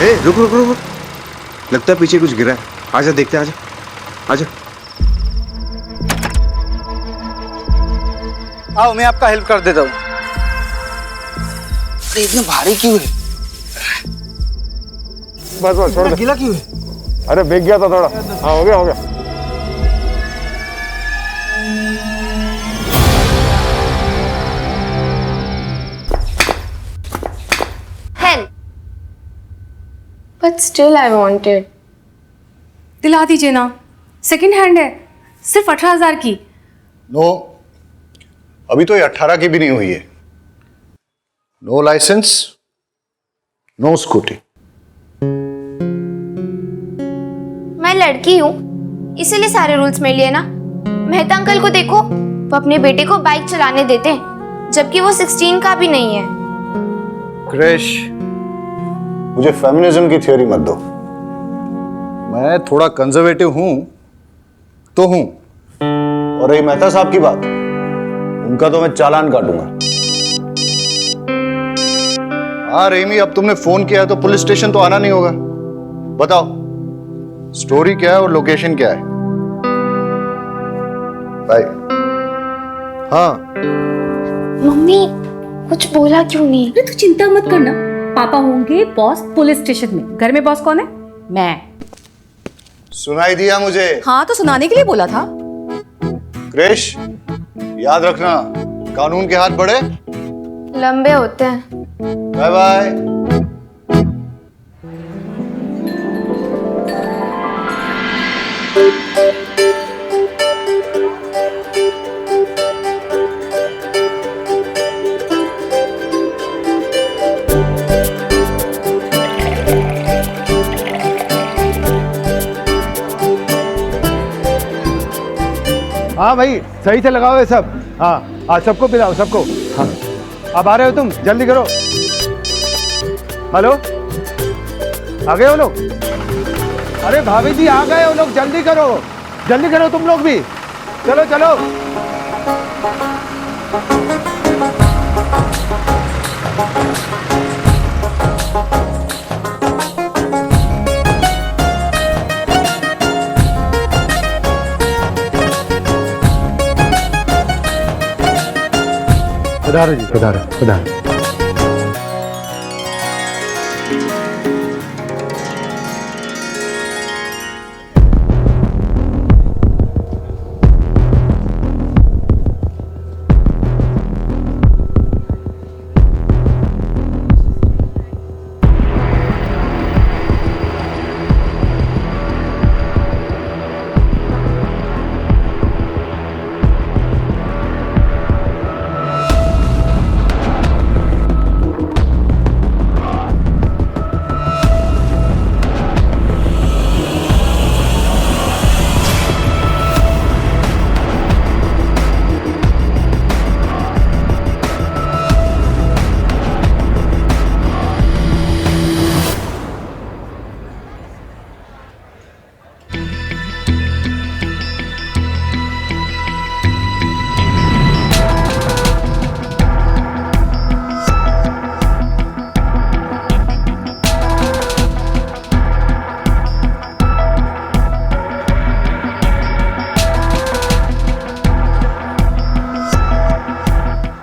ए, रुक रुक रुक रुक। लगता है पीछे कुछ गिरा है। आजा देखते हैं, आजा आजा। आओ मैं आपका हेल्प कर देता हूँ। अरे इतना भारी क्यों है? बस बस छोड़ दे। गीला क्यों है? अरे भीग गया था थोड़ा। हाँ हो गया हो गया। Help. But still I wanted. दिला दीजिए ना, सेकंड हैंड है, सिर्फ 18,000 की। नो, अभी तो ये 18 की भी नहीं हुई है। No licence, no scooty. मैं लड़की हूँ, इसीलिए सारे रूल्स में लिए ना। मेहता अंकल को देखो, वो अपने बेटे को बाइक चलाने देते हैं, जबकि वो 16 का भी नहीं है। क्रिश, मुझे फेमिनिज्म की थ्योरी मत दो। मैं थोड़ा कंजर्वेटिव हूं तो हूं, और रही मेहता साहब की बात, उनका तो मैं चालान काटूंगा। हाँ रेमी, अब तुमने फोन किया है तो पुलिस स्टेशन तो आना नहीं होगा। बताओ स्टोरी क्या है और लोकेशन क्या है? बाय। हाँ मम्मी कुछ बोला क्यों नहीं? अरे तू चिंता मत करना, पापा होंगे बॉस पुलिस स्टेशन में। घर में बॉस कौन है? मैं। सुनाई दिया मुझे। हाँ तो सुनाने के लिए बोला था। क्रिश, याद रखना, कानून के हाथ बड़े लंबे होते हैं। Bye bye. हाँ भाई सही से लगाओ ये सब। हाँ आज सबको पिलाओ सबको। हाँ अब आ रहे हो तुम, जल्दी करो। हेलो, आ गए हो लोग? अरे भाभी जी आ गए हो लोग, जल्दी करो तुम लोग भी। चलो चलो। पधारो जी, पधारो पधारो।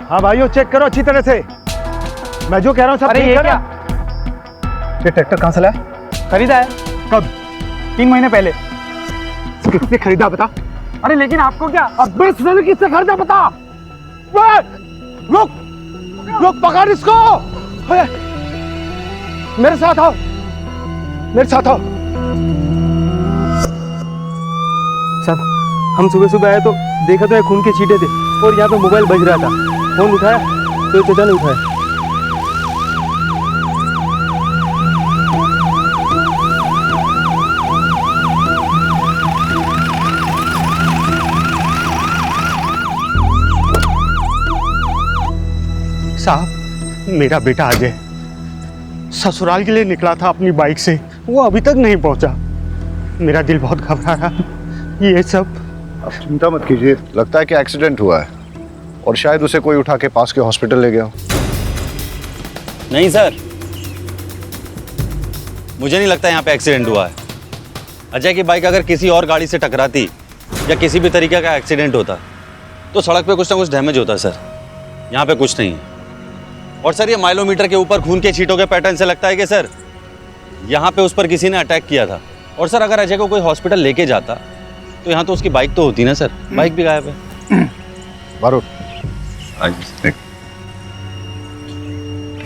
हाँ भाइयों चेक करो अच्छी तरह से, मैं जो कह रहा हूँ सब ठीक है ना? ये ट्रैक्टर कहाँ से लाया? खरीदा है। कब? 3 महीने पहले। किसने खरीदा बता? अरे लेकिन आपको क्या? अब मैंने किससे खरीदा बता? रुक रुक, पकड़ इसको। मेरे साथ आओ, मेरे साथ आओ। साहब हम सुबह सुबह आए तो देखा तो ये खून के छींटे थे और यहाँ पे मोबाइल बज रहा था। फोन उठाया तो चाचा ने उठाया। साहब मेरा बेटा अजय ससुराल के लिए निकला था अपनी बाइक से, वो अभी तक नहीं पहुंचा। मेरा दिल बहुत घबरा रहा। ये सब आप चिंता मत कीजिए, लगता है कि एक्सीडेंट हुआ है और शायद उसे कोई उठा के पास के हॉस्पिटल ले गया। नहीं सर, मुझे नहीं लगता यहाँ पे एक्सीडेंट हुआ है। अजय की बाइक अगर किसी और गाड़ी से टकराती या किसी भी तरीके का एक्सीडेंट होता तो सड़क पे कुछ ना कुछ डैमेज होता सर। यहाँ पे कुछ नहीं है। और सर ये माइलोमीटर के ऊपर खून के छींटों के पैटर्न से लगता है कि सर यहाँ पे उस पर किसी ने अटैक किया था। और सर अगर अजय को कोई हॉस्पिटल लेके जाता तो यहाँ तो उसकी बाइक तो होती ना सर। बाइक भी गायब है। बारूद,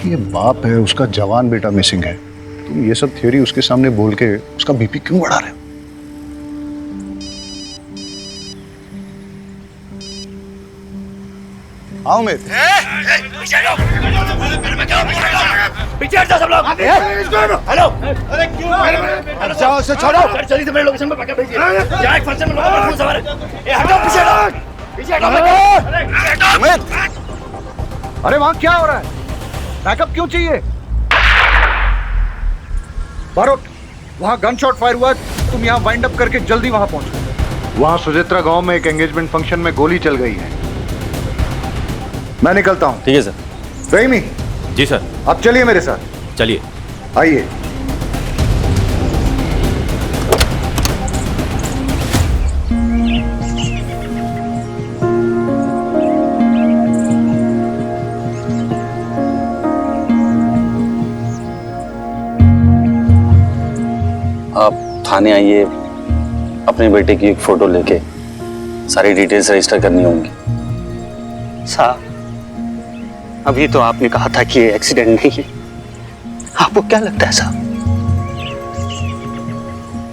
ये बाप है, उसका जवान बेटा मिसिंग है, तुम ये सब थ्योरी उसके सामने बोल के उसका बीपी क्यों बढ़ा रहे हो? आओ मेरे पीछे हट जाओ सब लोग। हेलो, अरे क्यों? जाओ उसे छोड़ो। जल्दी से मेरे लोकेशन पे पकड़ भेजिए। यहाँ एक फंक्शन में लोगों का खून सवार है। ये हटो, पीछे हटो, पीछे हटो। अरे वहां क्या हो रहा है? बैकअप क्यों चाहिए? बारूद, वहां गन शॉट फायर हुआ, तुम यहाँ वाइंड अप करके जल्दी वहां पहुंचो। वहां सुजित्रा गांव में एक एंगेजमेंट फंक्शन में गोली चल गई है। मैं निकलता हूँ। ठीक है सर। रहीमी। जी सर। आप चलिए मेरे साथ। चलिए। आइए। आप थाने आइए, अपने बेटे की एक फोटो लेके सारी डिटेल्स रजिस्टर करनी होंगी। साहब, अभी तो आपने कहा था कि ये एक्सीडेंट नहीं है। आपको क्या लगता है साहब,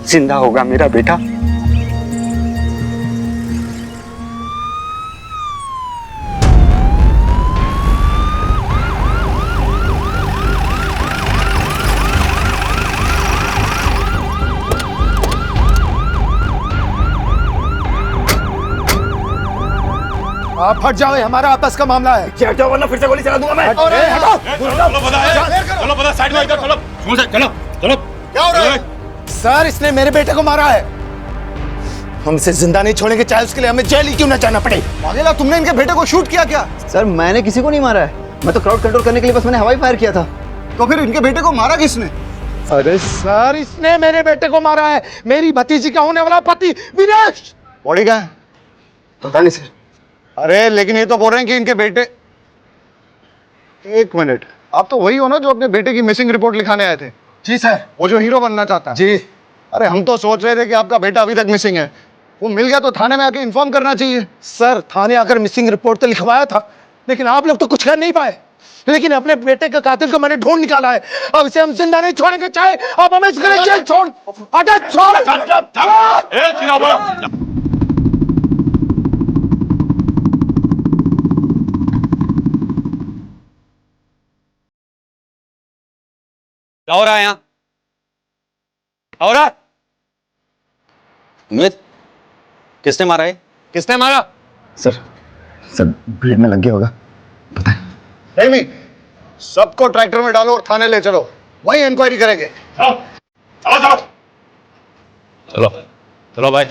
जिंदा होगा मेरा बेटा? आप हट जाओ, हमारा आपस का मामला है। क्या हटो वरना फिर से गोली चला दूंगा मैं। हटो। चलो पता साइड में इधर चलो। चलो चलो। क्या हो रहा है? सर इसने मेरे बेटे को मारा है। हम इसे जिंदा नहीं छोड़ेंगे, चाहे उसके लिए हमें जेल ही क्यों ना जाना पड़े। पागला, तुमने इनके बेटे को शूट किया क्या? सर मैंने किसी को नहीं मारा है, मैं तो क्राउड कंट्रोल करने के लिए बस मैंने हवाई फायर किया था। तो फिर इनके बेटे को मारा किसने? अरे सर इसने मेरे बेटे को मारा है, मेरी भतीजी का होने वाला पति विनेश। बॉडी कहाँ है? पता नहीं सर। अरे लेकिन ये तो बोल रहे हैं कि इनके बेटे। एक मिनट, आप तो वही हो ना जो अपने बेटे की मिसिंग रिपोर्ट लिखाने आए थे? जी सर। वो जो हीरो बनना चाहता है? जी। अरे हम तो सोच रहे थे कि आपका बेटा अभी तक मिसिंग है। वो मिल गया तो थाने में आके इन्फॉर्म करना चाहिए। सर थाने आकर मिसिंग रिपोर्ट तो लिखवाया था, लेकिन आप लोग तो कुछ कर नहीं पाए। लेकिन अपने बेटे का कातिल को मैंने ढूंढ निकाला है। अब इसे हम जिंदा नहीं छोड़ेंगे, चाहे आप हमें इसके जेल छोड़। हटा, छोड़। क्या हो रहा है यहाँ? क्या हो रहा है? अमित, किसने मारा है? किसने मारा? सर ब्लेड में लग गया होगा, पता है। नहीं, सबको ट्रैक्टर में डालो और थाने ले चलो, वहीं इंक्वायरी करेंगे। चलो चलो चलो भाई।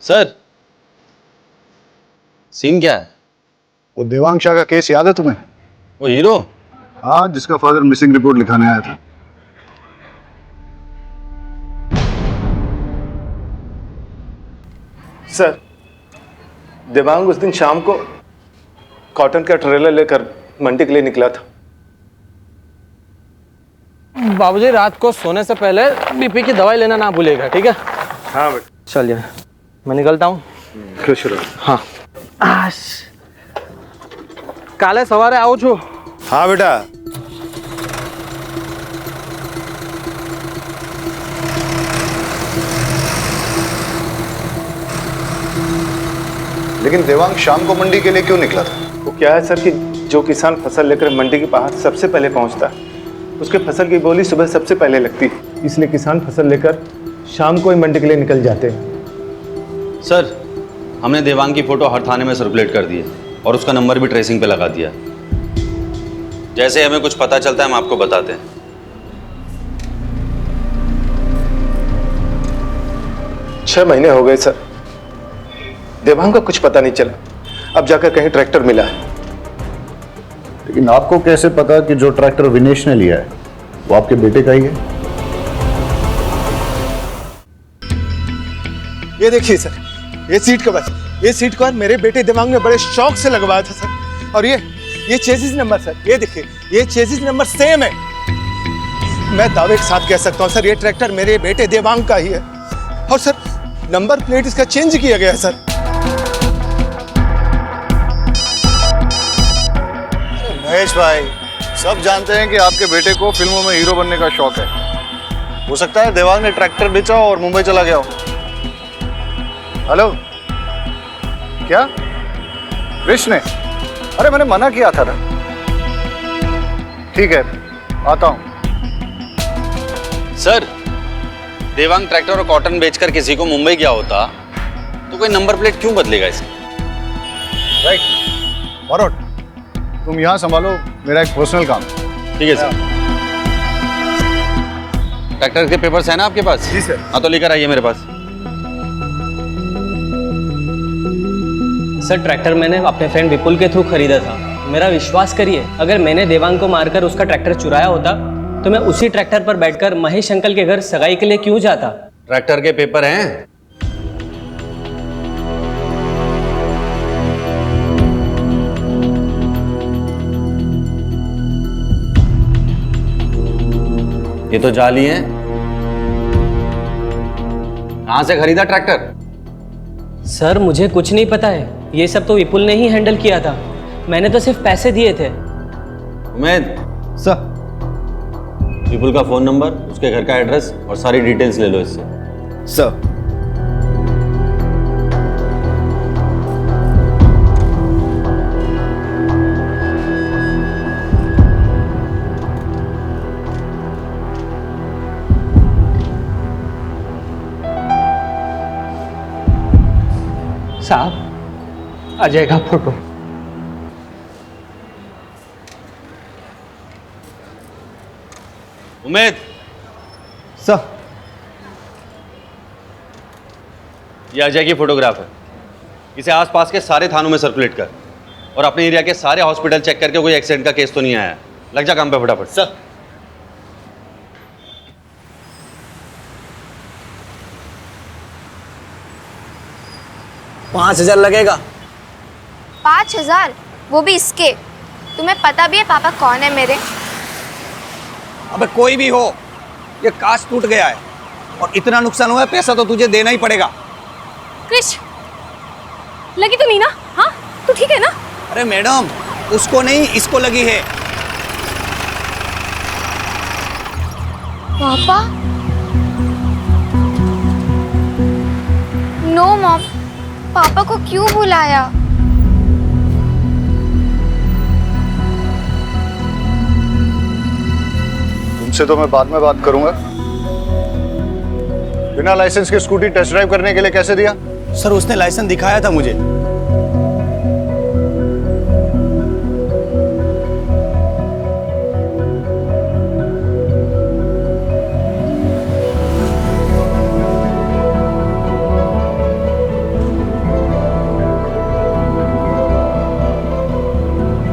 सर सीन क्या है? वो देवांग शाह का केस याद है तुम्हें? वो हीरो? हाँ, जिसका फादर मिसिंग रिपोर्ट लिखाने आया था। सर देवांग उस दिन शाम को कॉटन का ट्रेलर लेकर मंडी के लिए निकला था। बाबूजी रात को सोने से पहले बीपी की दवाई लेना ना भूलेगा, ठीक है? हाँ बेटा। चलिए मैं निकलता हूँ। खुश रहो। हाँ काले सवारे आऊँ छू। हाँ बेटा। लेकिन देवांग शाम को मंडी के लिए क्यों निकला था? वो क्या है सर कि जो किसान फसल लेकर मंडी के बाहर सबसे पहले पहुंचता है, उसके फसल की बोली सुबह सबसे पहले लगती है, इसलिए किसान फसल लेकर शाम को ही मंडी के लिए निकल जाते हैं। सर हमने देवांग की फोटो हर थाने में सर्कुलेट कर दी है और उसका नंबर भी ट्रेसिंग पे लगा दिया। जैसे हमें कुछ पता चलता है हम आपको बताते हैं। छह महीने हो गए सर, देवांग का कुछ पता नहीं चला। अब जाकर कहीं ट्रैक्टर मिला है। लेकिन आपको कैसे पता कि जो ट्रैक्टर विनेश ने लिया है वो आपके बेटे का ही है? ये देखिए सर, ये सीट कवर, ये सीट कवर मेरे बेटे दिमाग में बड़े शौक से लगवाया था सर। और ये चेसिस नंबर सर, ये देखिए, ये चेसिस नंबर सेम है। मैं दावे के साथ कह सकता हूँ सर, ये ट्रैक्टर मेरे बेटे देवांग का ही है। और सर नंबर प्लेट इसका चेंज किया गया है सर। महेश भाई, सब जानते हैं कि आपके बेटे को फिल्मों में हीरो बनने का शौक है। हो सकता है देवांग ने ट्रैक्टर बेचा और मुंबई चला गया हो। हेलो, क्या कृष्ण ने? अरे मैंने मना किया था ना। ठीक है, आता हूं। सर, देवांग ट्रैक्टर और कॉटन बेचकर किसी को मुंबई गया होता तो कोई नंबर प्लेट क्यों बदलेगा इसकी? राइट, बरोड, तुम यहां संभालो, मेरा एक पर्सनल काम। ठीक है सर। ट्रैक्टर के पेपर्स है ना आपके पास? जी सर। हाँ तो लेकर आइए मेरे पास। सर ट्रैक्टर मैंने अपने फ्रेंड विपुल के थ्रू खरीदा था। मेरा विश्वास करिए, अगर मैंने देवांग को मारकर उसका ट्रैक्टर चुराया होता तो मैं उसी ट्रैक्टर पर बैठकर महेश अंकल के घर सगाई के लिए क्यों जाता? ट्रैक्टर के पेपर हैं? ये तो जाली हैं। कहां से खरीदा ट्रैक्टर? सर मुझे कुछ नहीं पता है, ये सब तो विपुल ने ही हैंडल किया था। मैंने तो सिर्फ पैसे दिए थे। उमेद, सर विपुल का फोन नंबर, उसके घर का एड्रेस और सारी डिटेल्स ले लो इससे। सर साहब आ जाएगा फोटो। उमेद, सर ये अजय की फोटोग्राफ है। इसे आसपास के सारे थानों में सर्कुलेट कर और अपने एरिया के सारे हॉस्पिटल चेक करके कोई एक्सीडेंट का केस तो नहीं आया। लग जा काम पे फटाफट। सर 5,000 लगेगा। 5,000? वो भी इसके? तुम्हें पता भी है पापा कौन है मेरे? अबे कोई भी हो, ये कांच टूट गया है और इतना नुकसान हुआ है, पैसा तो तुझे देना ही पड़ेगा। क्रिश, लगी तो नहीं ना? हाँ तू ठीक है ना? अरे मैडम, उसको नहीं, इसको लगी है। पापा? नो मॉम, पापा को क्यों बुलाया? तुमसे तो मैं बाद में बात करूंगा। बिना लाइसेंस के स्कूटी टेस्ट ड्राइव करने के लिए कैसे दिया? सर उसने लाइसेंस दिखाया था मुझे।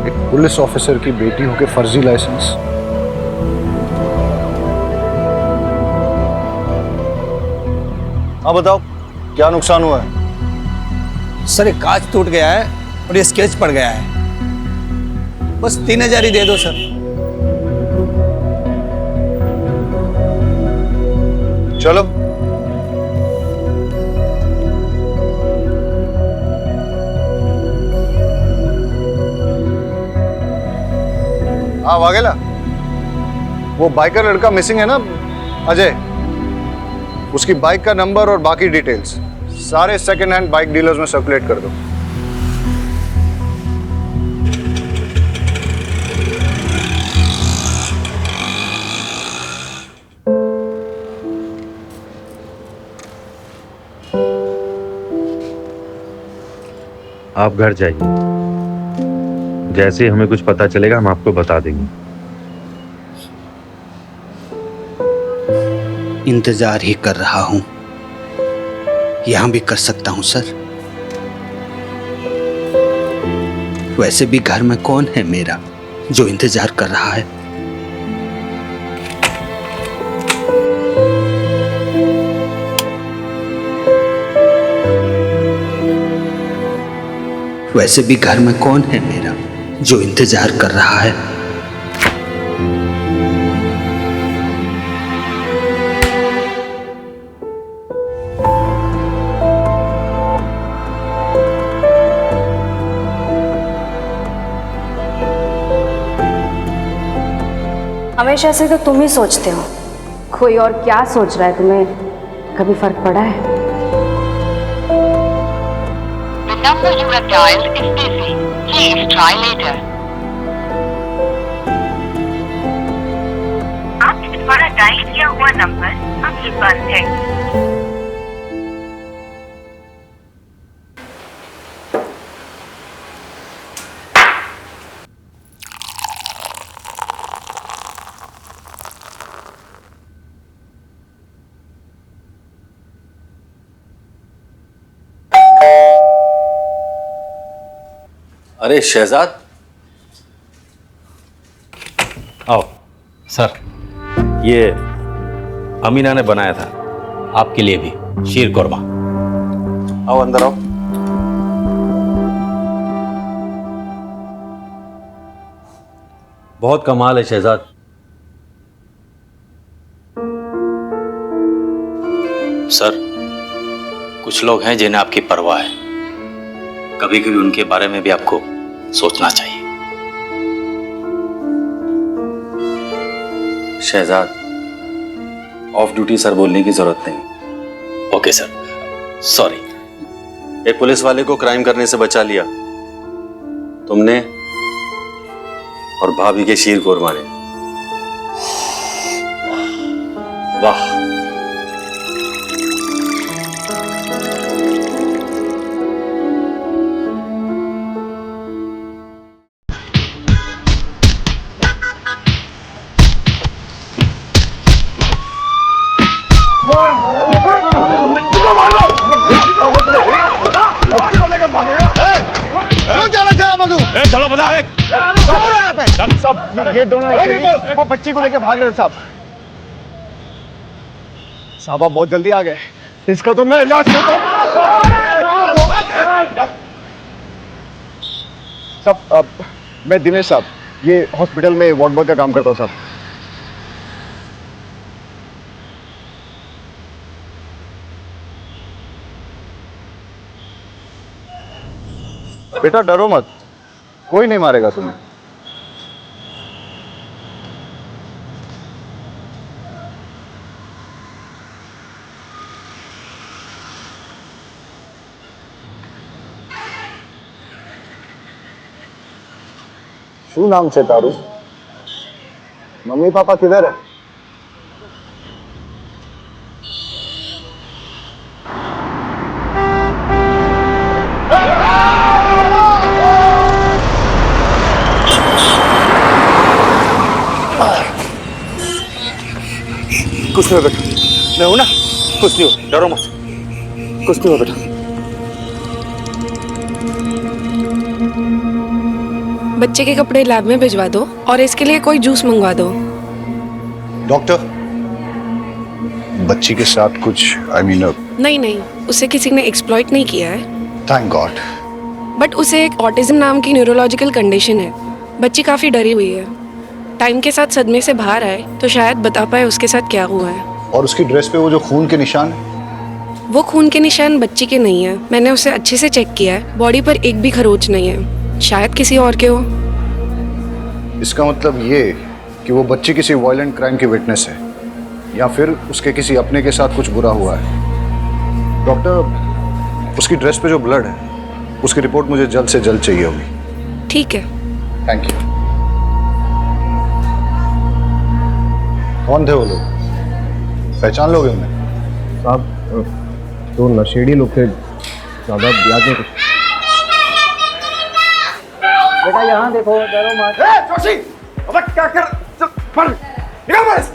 एक पुलिस ऑफिसर की बेटी होके फर्जी लाइसेंस। हाँ बताओ, क्या नुकसान हुआ है? सर एक कांच टूट गया है और ये स्केच पड़ गया है। बस 3,000 ही दे दो सर। चलो। हाँ वाघेला, वो बाइकर लड़का मिसिंग है ना, अजय, उसकी बाइक का नंबर और बाकी डिटेल्स सारे सेकंड हैंड बाइक डीलर्स में सर्कुलेट कर दो। आप घर जाइए, जैसे ही हमें कुछ पता चलेगा हम आपको बता देंगे। इंतजार ही कर रहा हूं, यहां भी कर सकता हूं सर। वैसे भी घर में कौन है मेरा? जो इंतजार कर रहा है। वैसे भी घर में कौन है मेरा जो इंतजार कर रहा है? हमेशा से तो तुम ही सोचते हो, कोई और क्या सोच रहा है तुम्हें कभी फर्क पड़ा है? The number you have dialed is busy. Please try later. आपके द्वारा डायल किया हुआ नंबर अभी बंद है। अरे शहजाद, आओ सर, ये अमीना ने बनाया था आपके लिए भी शीर कोरमा। आओ अंदर आओ। बहुत कमाल है शहजाद। सर, कुछ लोग हैं जिन्हें आपकी परवाह है, कभी कभी उनके बारे में भी आपको सोचना चाहिए। शहजाद, ऑफ ड्यूटी सर बोलने की जरूरत नहीं। Okay sir, sorry. एक पुलिस वाले को क्राइम करने से बचा लिया तुमने और भाभी के शीर कोरमा ने। वाह। चलो बता ये दोनों वो बच्ची को लेके भाग रहे थे साहब। साहब आप बहुत जल्दी आ गए, इसका तो मैं इलाज करता हूँ। साहब मैं दिनेश साहब, ये हॉस्पिटल में वार्ड बॉय का काम करता हूँ साहब। बेटा डरो मत, कोई नहीं मारेगा तुम्हें। શું નામ છે તારું? મમ્મી પાપા કિધર है? कुछ नहीं हो बेटा, मैं हूं ना, कुछ नहीं हो, डरो मत, कुछ नहीं हो बेटा। बच्चे के कपड़े लैब में भिजवा दो और इसके लिए कोई जूस मंगवा दो। डॉक्टर, बच्ची के साथ कुछ नहीं नहीं, उसे किसी ने एक्सप्लॉइट नहीं किया है। Thank God. बट उसे एक ऑटिज्म नाम की न्यूरोलॉजिकल कंडीशन है। बच्ची काफ़ी डरी हुई है। टाइम के साथ सदमे से बाहर आए तो शायद बता पाए उसके साथ क्या हुआ है। और उसकी ड्रेस पे वो जो खून के निशान है? वो खून के निशान बच्ची के नहीं है। मैंने उसे अच्छे से चेक किया है, बॉडी पर एक भी खरोच नहीं है। शायद किसी और के हो। इसका मतलब ये कि वो बच्ची किसी वायलेंट क्राइम की विटनेस है या फिर उसके किसी अपने के साथ कुछ बुरा हुआ है। डॉक्टर, उसकी ड्रेस पे जो ब्लड है उसकी रिपोर्ट मुझे जल्द से जल्द चाहिए होगी। ठीक है। Thank you. कौन थे वो लोग? पहचान लोगे उन्हें? साहब तो नशेड़ी लोग थे, ज़्यादा याद नहीं कुछ। बेटा यहाँ देखो, डरो मत। जोशी, अबे क्या कर? पर निकल बस।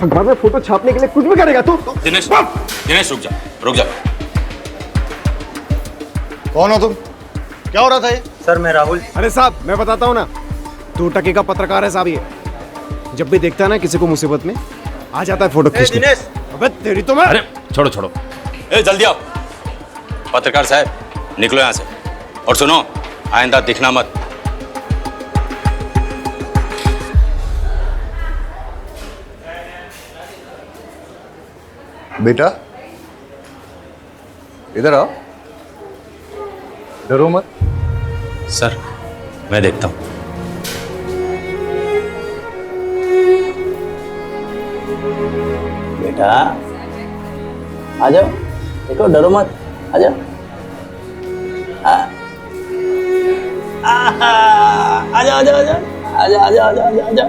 घर में फोटो छापने के लिए कुछ भी करेगा तू? दिनेश, दिनेश रुक जा, रुक जा। कौन हो तुम? क्या हो रहा था ये? सर मैं राहुल। अरे साहब मैं बताता हूँ ना, 2 टके का पत्रकार है साहब ये। जब भी देखता है ना किसी को मुसीबत में, आ जाता है फोटो खींचने। दिनेश! अबे तेरी तो मैं। अरे छोड़ो छोड़ो, ए जल्दी आओ। पत्रकार साहब निकलो यहाँ से, और सुनो आइंदा दिखना मत। बेटा इधर आओ, डरो मत। सर मैं देखता हूँ। बेटा आ जाओ, देखो डरो मत, आ जाओ। आ जाओ आ जाओ आ जाओ आ जाओ आ जाओ आ जाओ आ जाओ।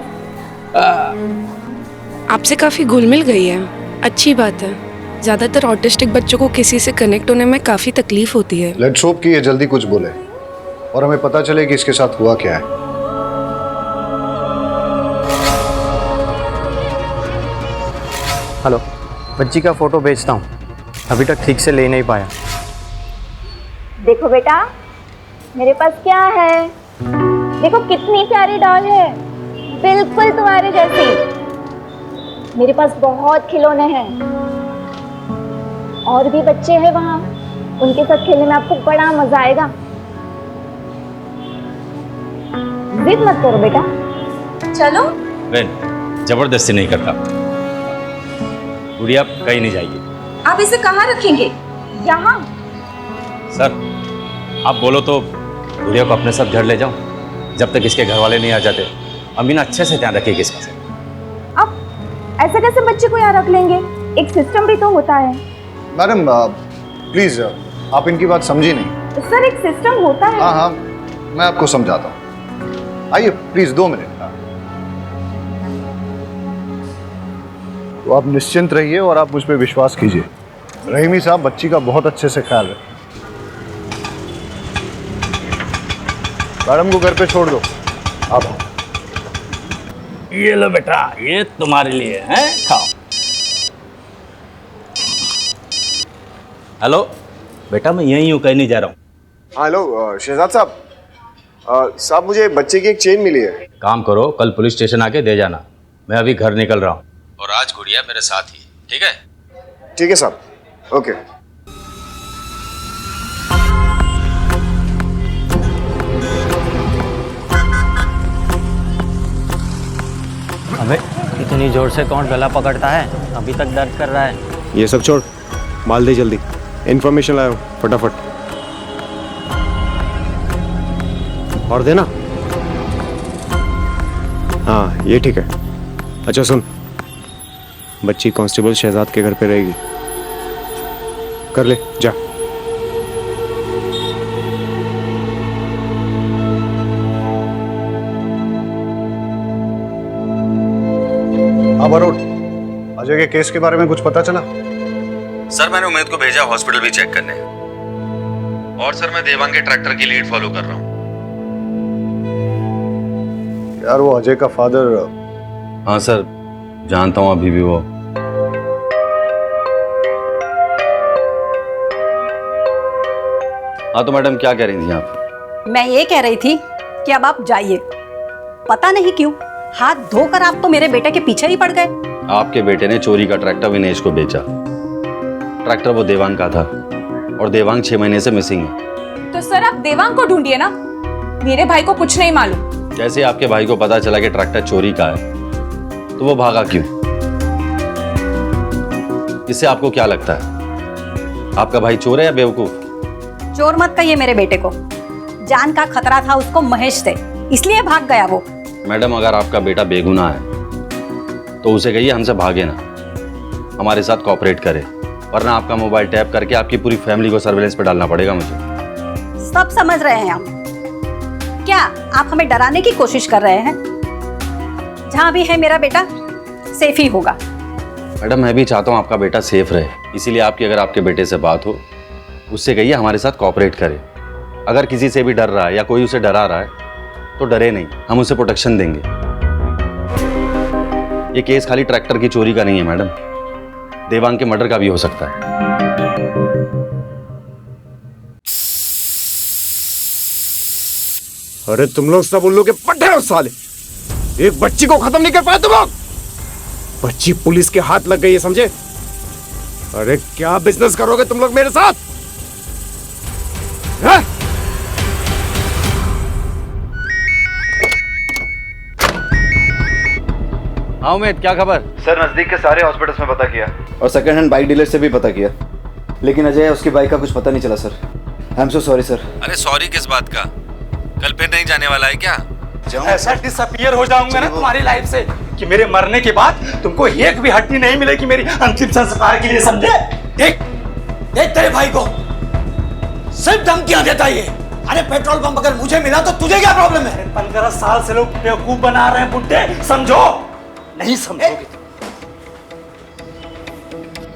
आपसे काफ़ी घुल मिल गई है, अच्छी बात है। ज़्यादातर ऑटिस्टिक बच्चों को किसी से कनेक्ट होने में काफ़ी तकलीफ होती है। लेट्स होप कि ये जल्दी कुछ बोले और हमें पता चले कि इसके साथ हुआ क्या है। हेलो, बच्ची का फोटो भेजता हूँ, अभी तक ठीक से ले नहीं पाया। देखो बेटा, मेरे पास क्या है, देखो कितनी प्यारी डॉल है, बिल्कुल तुम्हारे जैसी। मेरे पास बहुत खिलौने हैं, और भी बच्चे हैं वहाँ, उनके साथ खेलने में आपको बड़ा मजा आएगा। जिद मत करो बेटा, चलो। बहन जबरदस्ती नहीं करता, गुड़िया कहीं नहीं जाएगी। आप इसे कहाँ रखेंगे? यहाँ। सर आप बोलो तो गुड़िया को अपने साथ घर ले जाओ, जब तक इसके घर वाले नहीं आ जाते। अमीना अच्छे से ध्यान रखेगी इसका। अब ऐसे कैसे बच्चे को यहाँ रख लेंगे, एक सिस्टम भी तो होता है। मैडम प्लीज आप इनकी बात समझी नहीं। सर एक सिस्टम होता है। हाँ हाँ मैं आपको समझाता हूँ, आइए प्लीज 2 मिनट। तो आप निश्चिंत रहिए और आप मुझ पर विश्वास कीजिए। रहीमी साहब बच्ची का बहुत अच्छे से ख्याल रखें। मैडम को घर पे छोड़ दो आप। ये लो बेटा, ये तुम्हारे लिए है, खाओ। हेलो बेटा, मैं यहीं हूँ, कहीं नहीं जा रहा हूँ। हेलो शहजाद साहब, साहब मुझे बच्चे की एक चेन मिली है। काम करो, कल पुलिस स्टेशन आके दे जाना। मैं अभी घर निकल रहा हूँ, और आज गुड़िया मेरे साथ ही, ठीक है? ठीक है साहब, ओके। अबे इतनी जोर से कौन गला पकड़ता है, अभी तक दर्द कर रहा है। ये सब छोड़, माल दे जल्दी, इन्फॉर्मेशन लाओ फटाफट। और देना। हाँ ये ठीक है। अच्छा सुन, बच्ची कांस्टेबल शहजाद के घर पे रहेगी, कर ले जा। अब अरुण, अजय के केस के बारे में कुछ पता चला? सर मैंने उमेद को भेजा हॉस्पिटल भी चेक करने, और सर मैं देवांग के ट्रैक्टर की लीड फॉलो कर रहा हूँ। यार वो अजय का फादर। हाँ सर जानता हूँ, अभी भी वो। हाँ तो मैडम क्या कह रही थी आप? मैं ये कह रही थी कि अब आप जाइए। पता नहीं क्यों हाथ धोकर आप तो मेरे बेटे के पीछे ही पड़ गए। आपके बेटे ने चोरी का ट्रैक्टर विनेश को बेचा। ट्रैक्टर वो देवांग का था, और देवांग 6 महीने से मिसिंग है। तो सर आप देवांग को ढूंढिए ना, मेरे भाई को कुछ नहीं मालूम। जैसे आपके भाई को पता चला कि ट्रैक्टर चोरी का है, तो वो भागा क्यों? इससे आपको क्या लगता है, आपका भाई चोर है या बेवकूफ? चोर मत कहिए मेरे बेटे को, जान का खतरा था उसको महेश से, इसलिए भाग गया वो। मैडम अगर आपका बेटा बेगुनाह है तो उसे कहिए हमसे भागे ना, हमारे साथ कोऑपरेट करे, वरना आपका मोबाइल टैप करके आपकी पूरी फैमिली को सर्विलेंस पे डालना पड़ेगा मुझे। सब समझ रहे हैं हम, क्या आप हमें डराने की कोशिश कर रहे हैं? जहां भी है मेरा बेटा सेफ ही होगा। मैडम मैं भी चाहता हूँ आपका बेटा सेफ रहे, इसीलिए आपकी अगर आपके बेटे से बात हो, उससे कहिए हमारे साथ कोऑपरेट करे। अगर किसी से भी डर रहा है या कोई उसे डरा रहा है तो डरे नहीं, हम उसे प्रोटेक्शन देंगे। ये केस खाली ट्रैक्टर की चोरी का नहीं है मैडम, देवांग के मर्डर का भी हो सकता है। अरे तुम लोग सब उल्लू के पट्टे हो साले। एक बच्ची को खत्म नहीं कर पाए तुम लोग। बच्ची पुलिस के हाथ लग गई है, समझे? अरे क्या बिजनेस करोगे तुम लोग मेरे साथ? है? हाँ उमेद, क्या खबर? सर नजदीक के सारे हॉस्पिटल्स में पता किया और सेकंड हैंड बाइक डीलर से भी पता किया, लेकिन अजय उसकी बाइक का कुछ पता नहीं चला sir. I am so sorry sir. अरे सॉरी किस बात का? कल फिर नहीं जाने वाला है क्या? ऐसा डिसअपीयर हो जाऊंगा ना तुम्हारी लाइफ से कि मेरे मरने के बाद तुमको एक भी हड्डी नहीं मिलेगी मेरी अंतिम संस्कार के लिए, समझे? देख देख तेरे भाई को सिर्फ धमकियां देता ये। अरे पेट्रोल पंप अगर मुझे मिला तो तुझे क्या प्रॉब्लम है? 15 साल से लोग बेवकूफ बना रहे हैं बुड्ढे, समझो? नहीं समझोगे।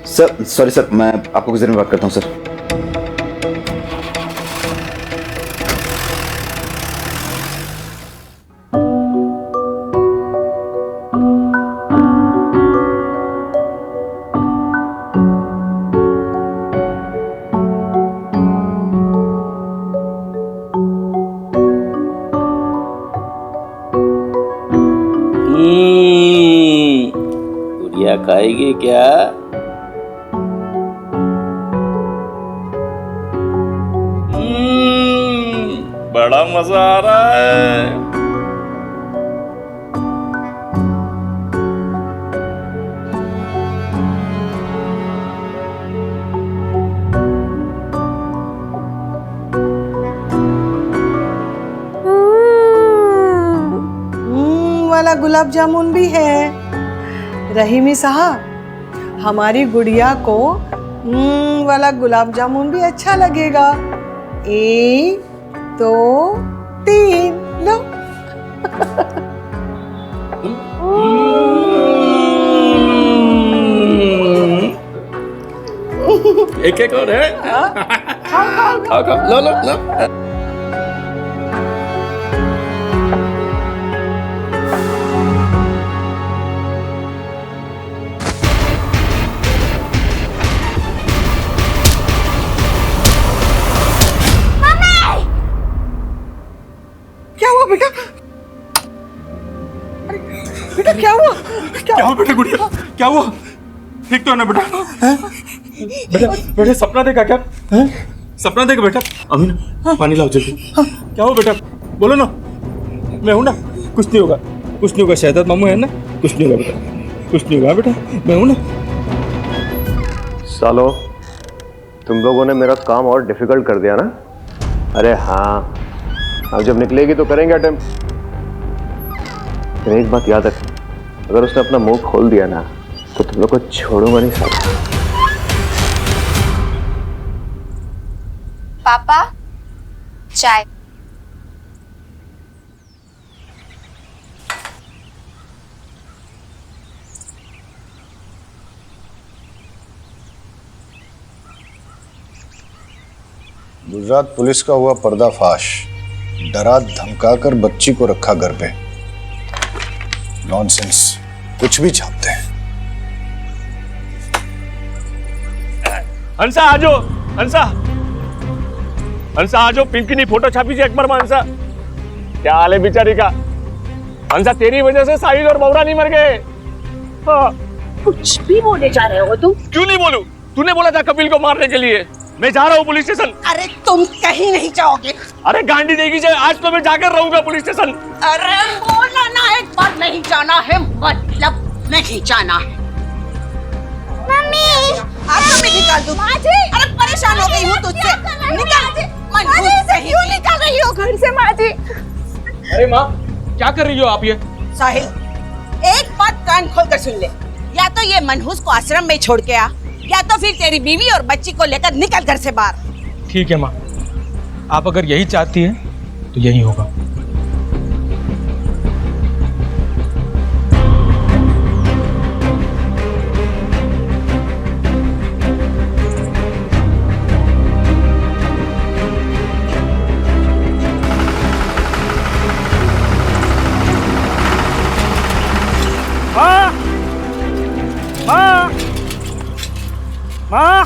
सर सॉरी सर, मैं आपको कुछ देर में बात करता हूँ सर। गुड़िया खाएगी क्या? बड़ा मजा आ रहा है। वाला गुलाब जामुन भी है। रहीमी साहब, हमारी गुड़िया को वाला गुलाब जामुन भी अच्छा लगेगा। 1 2 3 लो। एक एक और है। खाओ खाओ, लो लो लो। क्या हुआ बेटा? अरे बेटा क्या हुआ? क्या हुआ बेटा? गुड़िया क्या हुआ? ठीक तो है ना बेटा? बेटा बेटा सपना देखा क्या? सपना देखा बेटा? अमीन पानी लाओ जल्दी। क्या हुआ बेटा? बोलो ना, मैं हूं ना, कुछ नहीं होगा, कुछ नहीं होगा। शहजाद मामू है ना, कुछ नहीं होगा बेटा, कुछ नहीं होगा बेटा, मैं हूं ना। सालो, तुम लोगों ने मेरा काम और डिफिकल्ट कर दिया ना? अरे हाँ, अब जब निकलेगी तो करेंगे अटेम्प्ट। लेकिन एक बात याद रख, अगर उसने अपना मुंह खोल दिया ना तो तुम लोग को छोड़ूंगा नहीं साला। पापा चाय। गुजरात पुलिस का हुआ पर्दाफाश। डरा धमकाकर बच्ची को रखा घर पे। नॉनसेंस, कुछ भी छापते हैं। हंसा आजो, हंसा हंसा आजो, पिंकी फोटो छापी थी अकबर में। हंसा क्या हाल है बेचारी का? हंसा तेरी वजह से साहिल और बौरा नहीं मर गए। कुछ भी बोले जा रहे हो तुम? क्यों नहीं बोलूं? तूने बोला था कपिल को मारने के लिए। मैं जा रहा हूँ पुलिस स्टेशन। अरे तुम कहीं नहीं जाओगे। अरे गांडी देगी जाए, आज तो मैं जाकर रहूंगा पुलिस स्टेशन। अरे बोला ना एक बार, नहीं जाना है मतलब नहीं जाना है। मम्मी आपको मैं निकाल दूं। अरे परेशान हो गई हूँ तुझसे। निकाल। क्यों निकाल रही हो घर से माँ जी? अरे माँ क्या कर रही हो आप ये? साहिल, एक बात कान खोल कर सुन ले। या तो ये मनहूस को आश्रम में छोड़ के आ, या तो फिर तेरी बीवी और बच्ची को लेकर निकल घर से बाहर। ठीक है माँ, आप अगर यही चाहती हैं तो यही होगा। माँ, माँ, माँ,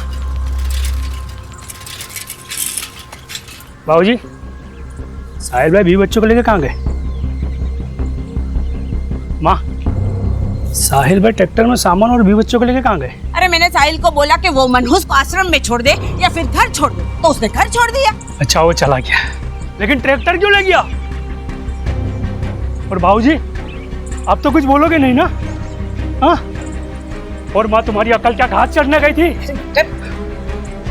बाबूजी, साहिल भाई 20 बच्चों को लेकर कहाँ गए? माँ, साहिल भाई ट्रैक्टर में सामान और 20 बच्चों को लेकर कहाँ गए? अरे मैंने साहिल को बोला कि वो मनहूस को आश्रम में छोड़ दे या फिर घर छोड़ दे, तो उसने घर छोड़ दिया। अच्छा, वो चला गया, लेकिन ट्रैक्टर क्यों ले गया? और भाऊजी, अब तो कुछ बोलोगे नहीं ना? हाँ? और माँ, तुम्हारी अकल क्या घास चढ़ने गई थी?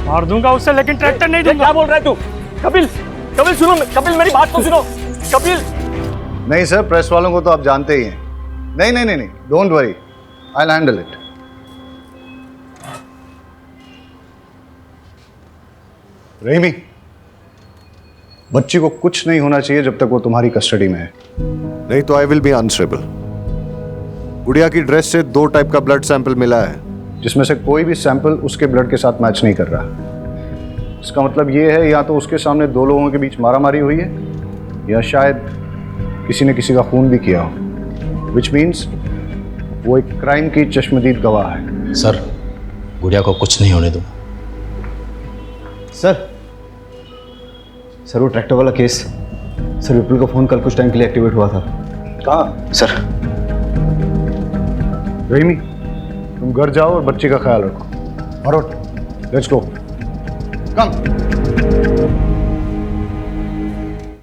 मार दूंगा उससे, लेकिन ट्रैक्टर नहीं दूंगा। क्या बोल रहा है तू? कपिल, कपिल सुनो, कपिल मेरी बात तो सुनो। कपिल नहीं सर, प्रेस वालों को तो आप जानते ही हैं। नहीं नहीं नहीं नहीं, don't worry, I will handle it. Rahimi, बच्ची को कुछ नहीं होना चाहिए जब तक वो तुम्हारी कस्टडी में है, नहीं तो आई विल बी आंसरेबल। गुड़िया की ड्रेस से 2 टाइप का ब्लड सैंपल मिला है, जिसमें से कोई भी सैंपल उसके ब्लड के साथ मैच नहीं कर रहा। इसका मतलब ये है या तो उसके सामने 2 लोगों के बीच मारामारी हुई है या शायद किसी ने किसी का खून भी किया हो, विच मीन्स वो एक क्राइम की चश्मदीद गवाह है। सर, गुड़िया को कुछ नहीं होने दूंगा। सर वो ट्रैक्टर वाला केस, सर विपुल का फोन कल कुछ टाइम के लिए एक्टिवेट हुआ था। कहाँ? सर रहीमी, तुम घर जाओ और बच्चे का ख्याल रखो। और लेट्स गो, कम।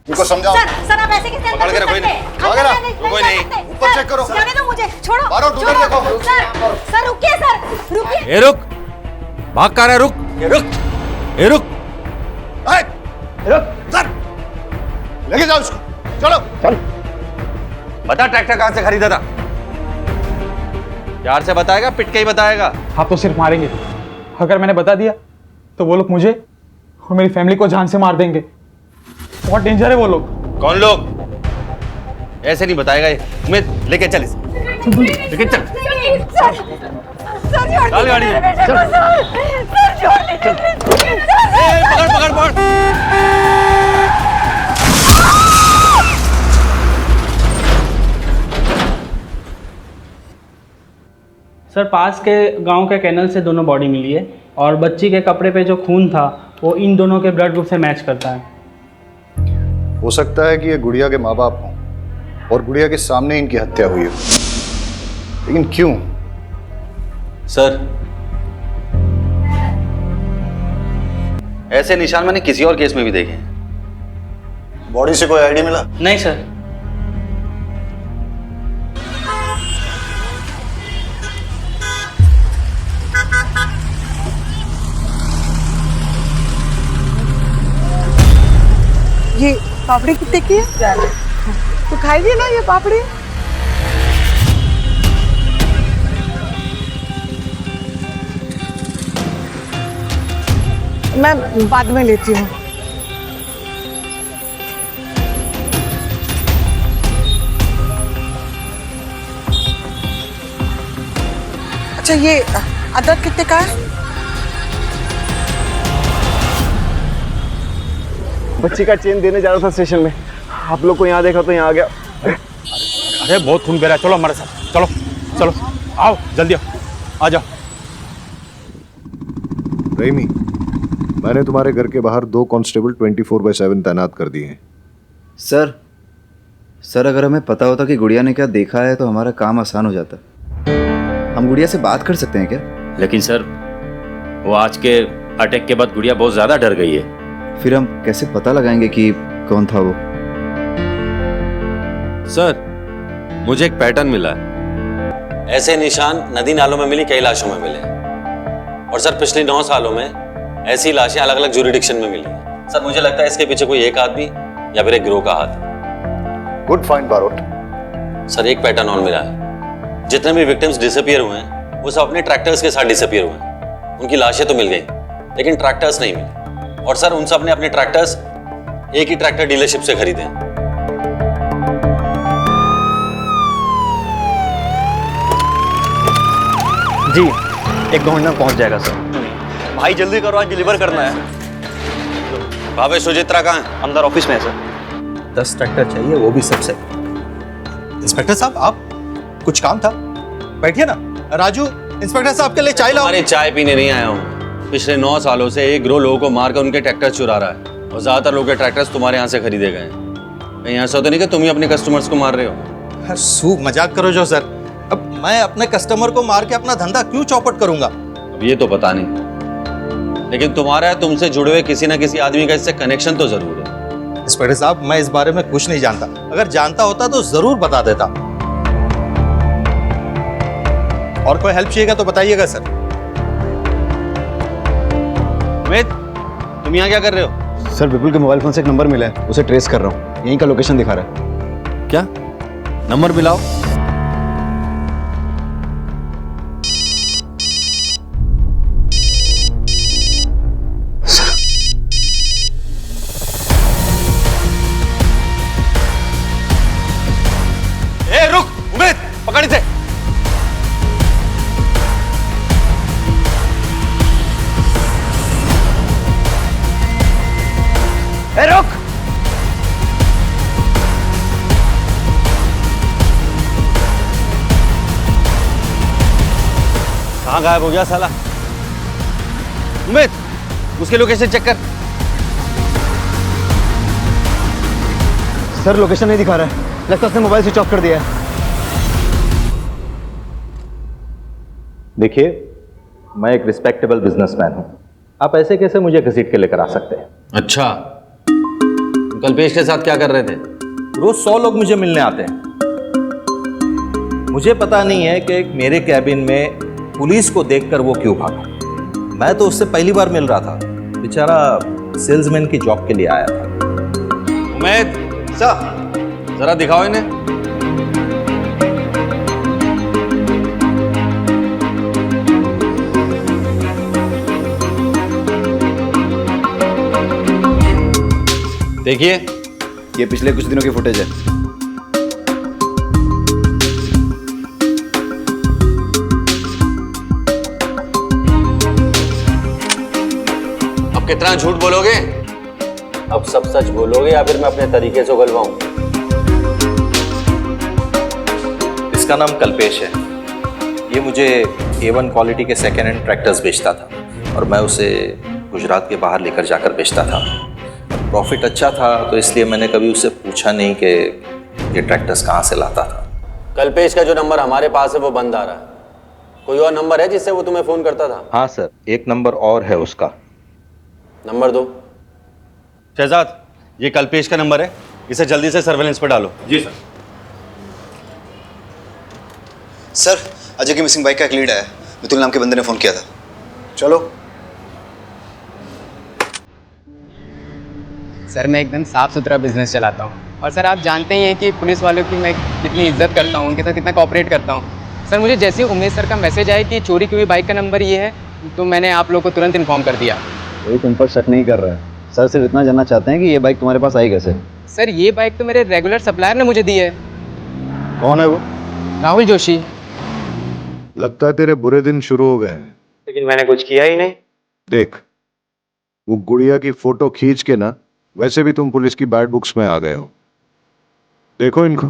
इनको समझाओ। सर आप ऐसे कैसे अंदर घुस सकते हैं? कोई नहीं, ऊपर चेक करो। जाने दो मुझे, छोड़ो। बाहर ढूंढ छोड़ो। देखो। सर रुकिए, सर रुकिए। ए रुक, भाग कर रहा है? रुक, ए रुक, सर लेके जाओ उसको, चलो चल। बता ट्रैक्टर कहां से खरीदा था? प्यार से बताएगा, पिट के ही बताएगा? आप तो सिर्फ मारेंगे, अगर मैंने बता दिया तो वो लोग मुझे और मेरी फैमिली को जान से मार देंगे। बहुत डेंजर है वो लोग। कौन लोग? ऐसे नहीं बताएगा ये। तुम्हें लेके चल, लेके चल। चल गाड़ी में। पकड़ पकड़ पकड़। सर, पास के गांव के कैनल से दोनों बॉडी मिली है और बच्ची के कपड़े पे जो खून था वो इन दोनों के ब्लड ग्रुप से मैच करता है। हो सकता है कि ये गुड़िया के माँ बाप हों और गुड़िया के सामने इनकी हत्या हुई हो, लेकिन क्यों? सर, ऐसे निशान मैंने किसी और केस में भी देखे हैं। बॉडी से कोई आईडी मिला? नहीं सर। ये पापड़ी कितने की है? तो खाएगी ना ये पापड़ी? मैं बाद में लेती हूँ। अच्छा, ये अदरक कितने का है? बच्ची का चेन देने जा रहा था स्टेशन में, आप लोग को यहाँ देखा तो यहाँ आ गया। अरे बहुत खून बह रहा है, चलो हमारे साथ, चलो चलो, आओ जल्दी आओ, आ जाओ। रहीमी, मैंने तुम्हारे घर के बाहर 2 कांस्टेबल 24/7 तैनात कर दिए हैं। सर अगर हमें पता होता कि गुड़िया ने क्या देखा है तो हमारा काम आसान हो जाता। हम गुड़िया से बात कर सकते हैं क्या? लेकिन सर, वो आज के अटैक के बाद गुड़िया बहुत ज्यादा डर गई है। फिर हम कैसे पता लगाएंगे कि कौन था वो? सर, मुझे एक पैटर्न मिला है। ऐसे निशान नदी नालों में मिली कई लाशों में मिले, और सर पिछले 9 सालों में ऐसी लाशें अलग अलग ज्यूरिडिक्शन में मिली। सर मुझे लगता है इसके पीछे कोई एक आदमी या फिर एक गिरोह का हाथ है। Good find Barot. सर एक पैटर्न और मिला है, जितने भी विक्टिम्स डिसअपियर हुए हैं वो सब अपने ट्रैक्टर्स के साथ डिसअपियर हुए हैं। उनकी लाशें तो मिल गई, लेकिन ट्रैक्टर्स नहीं मिले। और सर उन सब ने अपने ट्रैक्टर्स एक ही ट्रैक्टर डीलरशिप से खरीदे हैं। जी, 1-2 घंटे में पहुंच जाएगा सर। भाई जल्दी करो, आज डिलीवर करना है। भावे सुचित्रा कहाँ है? अंदर ऑफिस में है सर। 10 ट्रैक्टर चाहिए, वो भी सबसे। इंस्पेक्टर साहब, आप कुछ काम था? बैठिए ना। राजू, इंस्पेक्टर साहब के लिए चाय लाओ। अरे चाय पीने नहीं आया हूँ। पिछले 9 सालों से एक गिरोह लोगों को मारकर उनके ट्रैक्टर चुरा रहा है, और ज्यादातर लोगों के ट्रैक्टर्स तुम्हारे यहाँ से खरीदे गए हैं। कहीं ऐसा तो नहीं कि तुम ही अपने कस्टमर्स को मार रहे हो? सूब मजाक करो जो सर। अब मैं अपने कस्टमर को मार के अपना धंधा क्यों चौपट करूंगा? अब ये तो पता नहीं, लेकिन तुम्हारा तुमसे जुड़े हुए किसी ना किसी आदमी का इससे कनेक्शन तो जरूर है। इंस्पेक्टर साहब, मैं इस बारे में कुछ नहीं जानता। अगर जानता होता तो जरूर बता देता। और कोई हेल्प चाहिएगा तो बताइएगा सर। उमेद, तुम यहाँ क्या कर रहे हो? सर विपुल के मोबाइल फोन से एक नंबर मिला है, उसे ट्रेस कर रहा हूँ। यहीं का लोकेशन दिखा रहा है। क्या नंबर मिलाओ? ए रुक उमेद, पकड़ इसे। ए रुक। कहाँ गायब हो गया साला? उमेद, उसकी लोकेशन चेक कर। सर लोकेशन नहीं दिखा रहा है, लगता है उसने मोबाइल स्विच ऑफ कर दिया है। देखिए, मैं एक रिस्पेक्टेबल बिजनेसमैन हूं। आप ऐसे कैसे मुझे घसीट के लेकर आ सकते हैं? अच्छा, कल्पेश के साथ क्या कर रहे थे? रोज 100 लोग मुझे मिलने आते हैं। मुझे पता नहीं है कि मेरे कैबिन में पुलिस को देखकर वो क्यों भागा। मैं तो उससे पहली बार मिल रहा था, बेचारा सेल्समैन की जॉब के लिए आया था। उमेद सर, जरा दिखाओ इन्हें। देखिए, ये पिछले कुछ दिनों की फुटेज है। अब कितना झूठ बोलोगे? अब सब सच बोलोगे या फिर मैं अपने तरीके से उगलवाऊं? इसका नाम कल्पेश है। ये मुझे A1 क्वालिटी के सेकेंड हैंड ट्रैक्टर्स बेचता था और मैं उसे गुजरात के बाहर लेकर जाकर बेचता था। प्रॉफिट अच्छा था तो इसलिए मैंने कभी उससे पूछा नहीं कि ये ट्रैक्टर्स कहाँ से लाता था। कल्पेश का जो नंबर हमारे पास है वो बंद आ रहा है। कोई और नंबर है जिससे वो तुम्हें फोन करता था? हाँ सर, एक नंबर और है उसका। नंबर दो। शहजाद, ये कल्पेश का नंबर है, इसे जल्दी से सर्वेलेंस पर डालो। जी सर। सर, अजय की मिसिंग बाइक का एक लीड है। मितुल नाम के बंदे ने फोन किया था। चलो। सर, मैं एकदम साफ सुथरा बिजनेस चलाता हूँ और सर आप जानते ही हैं कि पुलिस वालों की मैं कितनी इज्जत करता हूँ, उनके साथ कितना कोऑपरेट करता हूँ। सर, मुझे जैसे ही उमेश सर का मैसेज आया कि चोरी की हुई बाइक का नंबर ये है, तो मैंने आप लोगों को तुरंत इन्फॉर्म कर दिया। कोई तुम पर शक नहीं कर रहा है। सर सिर्फ इतना जानना चाहते हैं कि ये बाइक तुम्हारे पास आई कैसे? सर, ये बाइक तो मेरे रेगुलर सप्लायर ने मुझे दी है। कौन है वो? राहुल जोशी। लगता है तेरे बुरे दिन शुरू हो गए हैं। लेकिन मैंने कुछ किया ही नहीं। देख, वो गुड़िया की फोटो खींच के ना, वैसे भी तुम पुलिस की बैड बुक्स में आ गए हो। देखो इनको।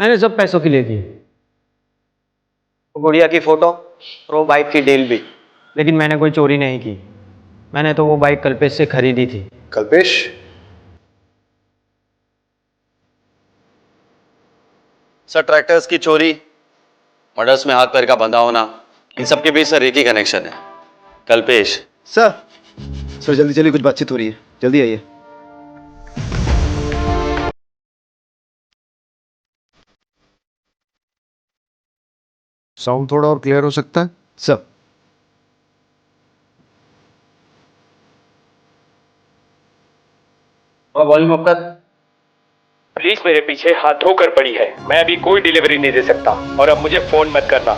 मैंने सब पैसों के लिए दी, वो गुड़िया की फोटो और वो बाइक की डील भी। लेकिन मैंने कोई चोरी नहीं की। मैंने तो वो बाइक कल्पेश से खरीदी थी। कल्पेश? सर, ट्रैक्टर्स की चोरी, मर्डर्स में हाथ पैर का बंधा होना, इन सब के बीच सर एक ही कनेक्शन है, कल्पेश। सर जल्दी चलिए, कुछ बातचीत हो रही है। जल्दी आइए। साउंड थोड़ा और क्लियर हो सकता है? सर वॉल्यूम अप कर। पुलिस मेरे पीछे हाथ धोकर पड़ी है। मैं अभी कोई डिलीवरी नहीं दे सकता और अब मुझे फोन मत करना।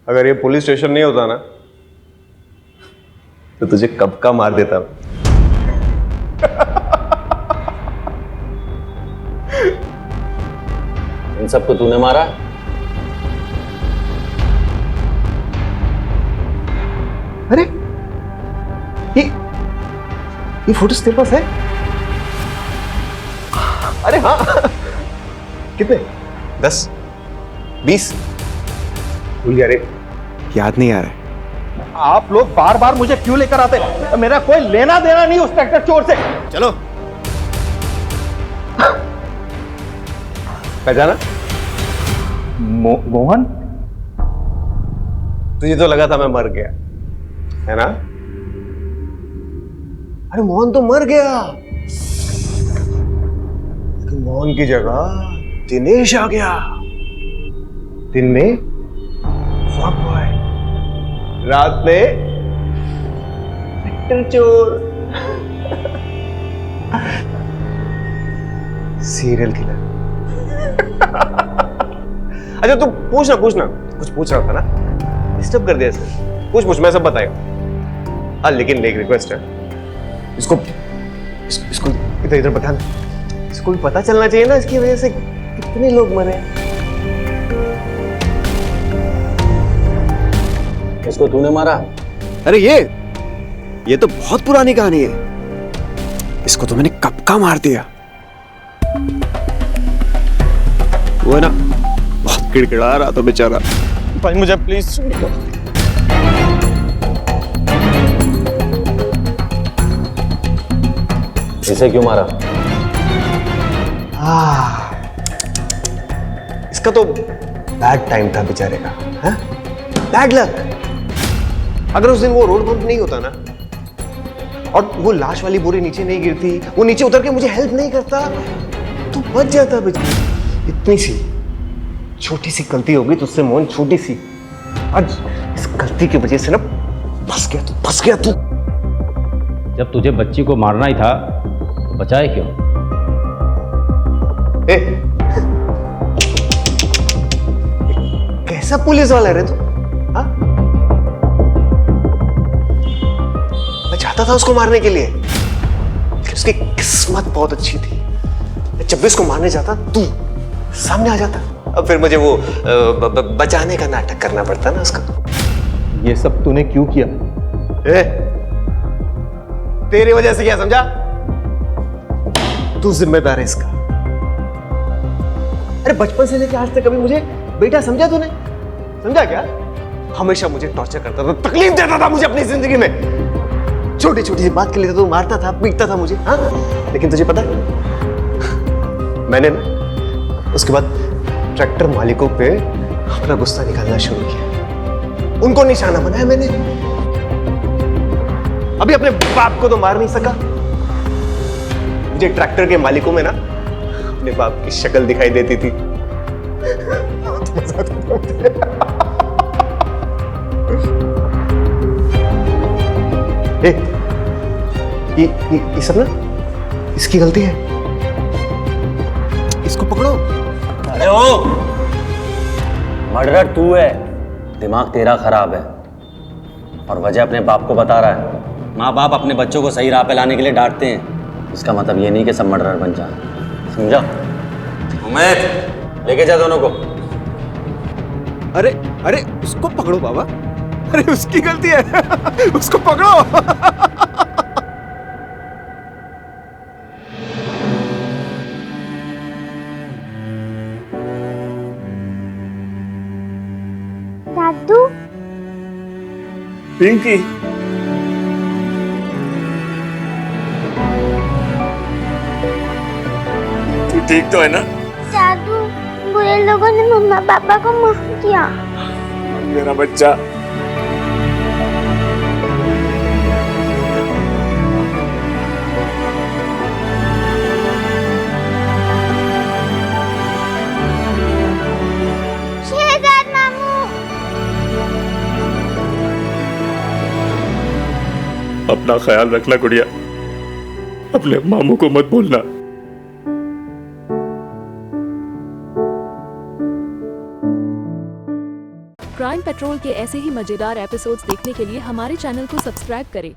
अगर ये पुलिस स्टेशन नहीं होता ना तो तुझे कब का मार देता। सबको तूने मारा? अरे ये फोटोज तेरे पास है? अरे हाँ। कितने? 10 20? भूल गया रे, याद नहीं आ रहा है। आप लोग बार बार मुझे क्यों लेकर आते हैं? मेरा कोई लेना देना नहीं उस ट्रैक्टर चोर से। चलो। पहचाना? मोहन? तुझे तो लगा था मैं मर गया, है ना? अरे मोहन तो मर गया, लेकिन मोहन की जगह दिनेश आ गया। दिन में फ्रॉड बॉय, रात में ट्रैक्टर चोर, सीरियल किलर। अच्छा तू पूछना कुछ पूछ रहा था ना, डिस्टर्ब कर दिया सर। पूछ मैं सब बताएगा। हाँ लेकिन एक रिक्वेस्ट है, इसको इधर बता दे। इसको भी पता चलना चाहिए ना, इसकी वजह से कितने लोग मरे। इसको तूने मारा? अरे ये तो बहुत पुरानी कहानी है। इसको तो मैंने कब का मार दिया। वो है ना, बहुत किड़किड़ा रहा था बेचारा। भाई मुझे प्लीज इसे क्यों मारा? इसका तो बैड टाइम था बेचारे का, हाँ? Bad luck. अगर उस दिन वो रोड बम्प नहीं होता ना, और वो लाश वाली बोरी नीचे नहीं गिरती, वो नीचे उतर के मुझे हेल्प नहीं करता, तो बच जाता बेचारा। इतनी सी छोटी सी गलती हो गई तुझसे मोहन, छोटी सी। आज इस गलती की वजह से ना फंस गया तू। जब तुझे बच्ची को मारना ही था तो बचाए क्यों? कैसा पुलिस वाला है रे तू? हाँ? मैं चाहता था उसको मारने के लिए, लेकिन उसकी किस्मत बहुत अच्छी थी। जब भी उसको मारने जाता तू सामने आ जाता, अब फिर मुझे वो बचाने का नाटक करना पड़ता ना उसका। ये सब तूने क्यों किया? तेरी वजह से, क्या समझा? तू जिम्मेदार है इसका। अरे बचपन से लेकर आज तक कभी मुझे बेटा समझा तूने? समझा क्या? हमेशा मुझे टॉर्चर करता था, तकलीफ देता था मुझे अपनी जिंदगी में। छोटी छोटी बात के लिए तो मारता था, पीटता था मुझे, हाँ? लेकिन तुझे पता है, मैंने ना उसके बाद ट्रैक्टर मालिकों पे अपना गुस्सा निकालना शुरू किया। उनको निशाना बनाया मैंने। अभी अपने बाप को तो मार नहीं सका, मुझे ट्रैक्टर के मालिकों में ना अपने बाप की शक्ल दिखाई देती थी। ये सब ना इसकी गलती है, इसको पकड़ो। अरे ओ, मर्डरर तू है, दिमाग तेरा खराब है और वजह अपने बाप को बता रहा है। माँ बाप अपने बच्चों को सही राह पे लाने के लिए डांटते हैं, इसका मतलब ये नहीं कि सब मर्डरर बन जाए, समझा? उमेर, लेके जा दोनों को। अरे उसको पकड़ो बाबा, अरे उसकी गलती है। उसको पकड़ो। दादू, पिंकी, तू ठीक तो है ना? दादू, बुरे लोगों ने मम्मा पापा को मार किया। मेरा बच्चा। शहजाद मामू। अपना ख्याल रखना गुड़िया, अपने मामू को मत भूलना। क्राइम पेट्रोल के ऐसे ही मजेदार एपिसोड्स देखने के लिए हमारे चैनल को सब्सक्राइब करें